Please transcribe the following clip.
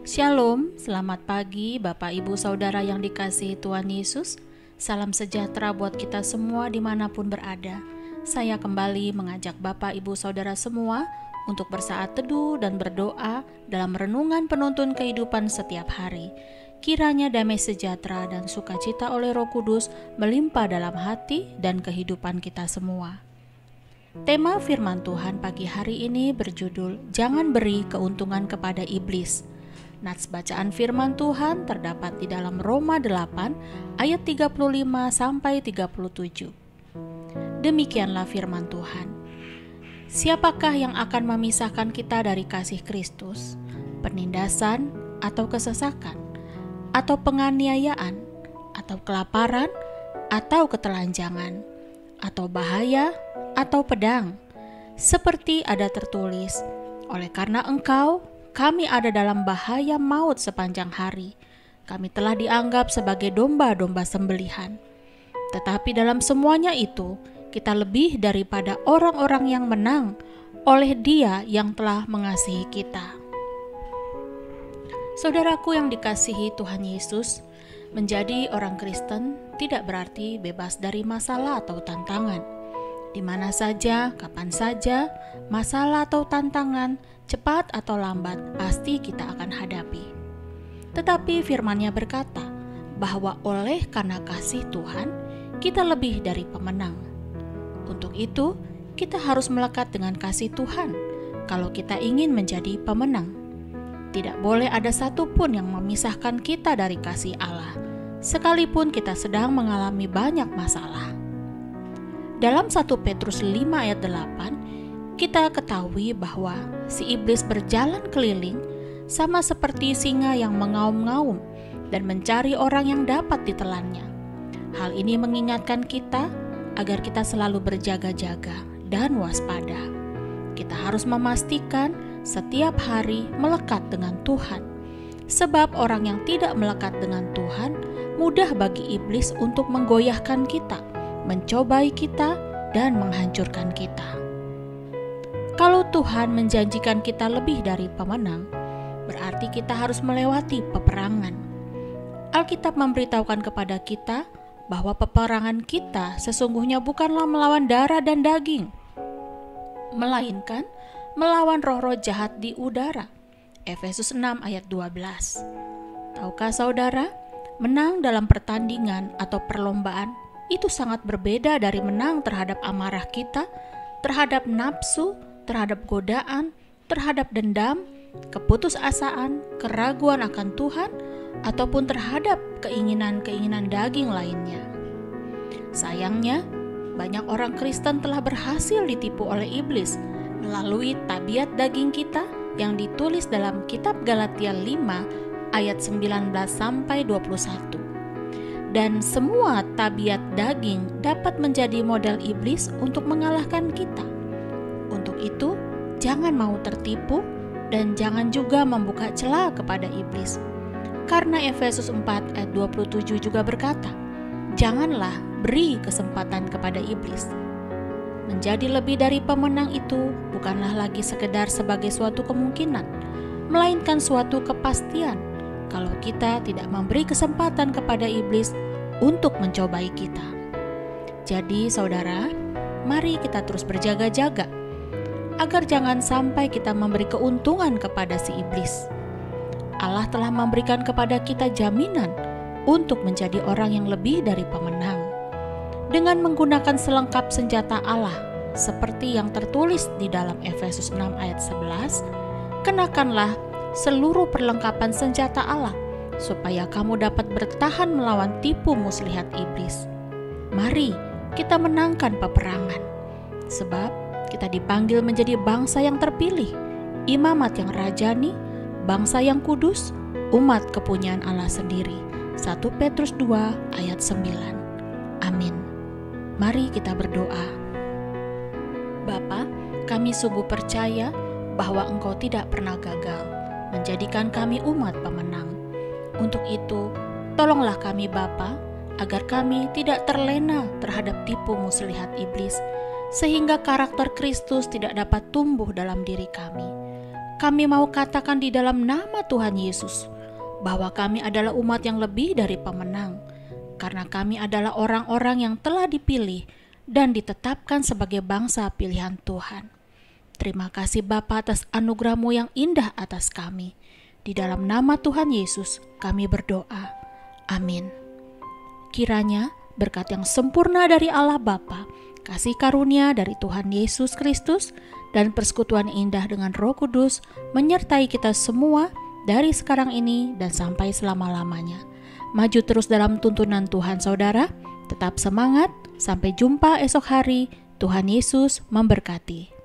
Shalom, selamat pagi Bapak Ibu Saudara yang dikasihi Tuhan Yesus. Salam sejahtera buat kita semua dimanapun berada. Saya kembali mengajak Bapak Ibu Saudara semua untuk bersaat teduh dan berdoa dalam renungan penuntun kehidupan setiap hari. Kiranya damai sejahtera dan sukacita oleh Roh Kudus melimpah dalam hati dan kehidupan kita semua. Tema firman Tuhan pagi hari ini berjudul Jangan beri keuntungan kepada iblis. Nats bacaan firman Tuhan terdapat di dalam Roma 8 ayat 35 sampai 37. Demikianlah firman Tuhan. Siapakah yang akan memisahkan kita dari kasih Kristus? Penindasan atau kesesakan? Atau penganiayaan? Atau kelaparan? Atau ketelanjangan? Atau bahaya? Atau pedang? Seperti ada tertulis, oleh karena engkau, kami ada dalam bahaya maut sepanjang hari. Kami telah dianggap sebagai domba-domba sembelihan. Tetapi dalam semuanya itu, kita lebih daripada orang-orang yang menang oleh Dia yang telah mengasihi kita. Saudaraku yang dikasihi Tuhan Yesus, menjadi orang Kristen tidak berarti bebas dari masalah atau tantangan. Di mana saja, kapan saja, masalah atau tantangan, cepat atau lambat, pasti kita akan hadapi. Tetapi firman-Nya berkata, bahwa oleh karena kasih Tuhan, kita lebih dari pemenang. Untuk itu, kita harus melekat dengan kasih Tuhan, kalau kita ingin menjadi pemenang. Tidak boleh ada satupun yang memisahkan kita dari kasih Allah, sekalipun kita sedang mengalami banyak masalah. Dalam 1 Petrus 5 ayat 8, kita ketahui bahwa si iblis berjalan keliling sama seperti singa yang mengaum-ngaum dan mencari orang yang dapat ditelannya. Hal ini mengingatkan kita agar kita selalu berjaga-jaga dan waspada. Kita harus memastikan setiap hari melekat dengan Tuhan. Sebab orang yang tidak melekat dengan Tuhan, mudah bagi iblis untuk menggoyahkan kita, mencobai kita, dan menghancurkan kita. Kalau Tuhan menjanjikan kita lebih dari pemenang, berarti kita harus melewati peperangan. Alkitab memberitahukan kepada kita bahwa peperangan kita sesungguhnya bukanlah melawan darah dan daging, melainkan melawan roh-roh jahat di udara. Efesus 6 ayat 12. Tahukah saudara, menang dalam pertandingan atau perlombaan itu sangat berbeda dari menang terhadap amarah kita, terhadap nafsu, terhadap godaan, terhadap dendam, keputusasaan, keraguan akan Tuhan, ataupun terhadap keinginan-keinginan daging lainnya. Sayangnya, banyak orang Kristen telah berhasil ditipu oleh iblis melalui tabiat daging kita yang ditulis dalam kitab Galatia 5 ayat 19 sampai 21. Dan semua tabiat daging dapat menjadi model iblis untuk mengalahkan kita. Untuk itu, jangan mau tertipu dan jangan juga membuka celah kepada iblis. Karena Efesus 4 ayat 27 juga berkata, janganlah beri kesempatan kepada iblis. Menjadi lebih dari pemenang itu bukanlah lagi sekedar sebagai suatu kemungkinan, melainkan suatu kepastian kalau kita tidak memberi kesempatan kepada iblis untuk mencobai kita. Jadi saudara, mari kita terus berjaga-jaga agar jangan sampai kita memberi keuntungan kepada si iblis. Allah telah memberikan kepada kita jaminan untuk menjadi orang yang lebih dari pemenang. Dengan menggunakan selengkap senjata Allah seperti yang tertulis di dalam Efesus 6 ayat 11, kenakanlah seluruh perlengkapan senjata Allah supaya kamu dapat bertahan melawan tipu muslihat iblis. Mari kita menangkan peperangan, sebab kita dipanggil menjadi bangsa yang terpilih, imamat yang rajani, bangsa yang kudus, umat kepunyaan Allah sendiri. 1 Petrus 2 ayat 9. Amin. Mari kita berdoa. Bapa, kami sungguh percaya bahwa Engkau tidak pernah gagal menjadikan kami umat pemenang. Untuk itu, tolonglah kami Bapa, agar kami tidak terlena terhadap tipu muslihat iblis, sehingga karakter Kristus tidak dapat tumbuh dalam diri kami. kami mau katakan di dalam nama Tuhan Yesus bahwa kami adalah umat yang lebih dari pemenang, karena kami adalah orang-orang yang telah dipilih dan ditetapkan sebagai bangsa pilihan Tuhan. Terima kasih Bapa atas anugerah-Mu yang indah atas kami. Di dalam nama Tuhan Yesus kami berdoa. Amin. Kiranya berkat yang sempurna dari Allah Bapa, kasih karunia dari Tuhan Yesus Kristus, dan persekutuan indah dengan Roh Kudus menyertai kita semua dari sekarang ini dan sampai selama-lamanya. Maju terus dalam tuntunan Tuhan saudara, tetap semangat, sampai jumpa esok hari. Tuhan Yesus memberkati.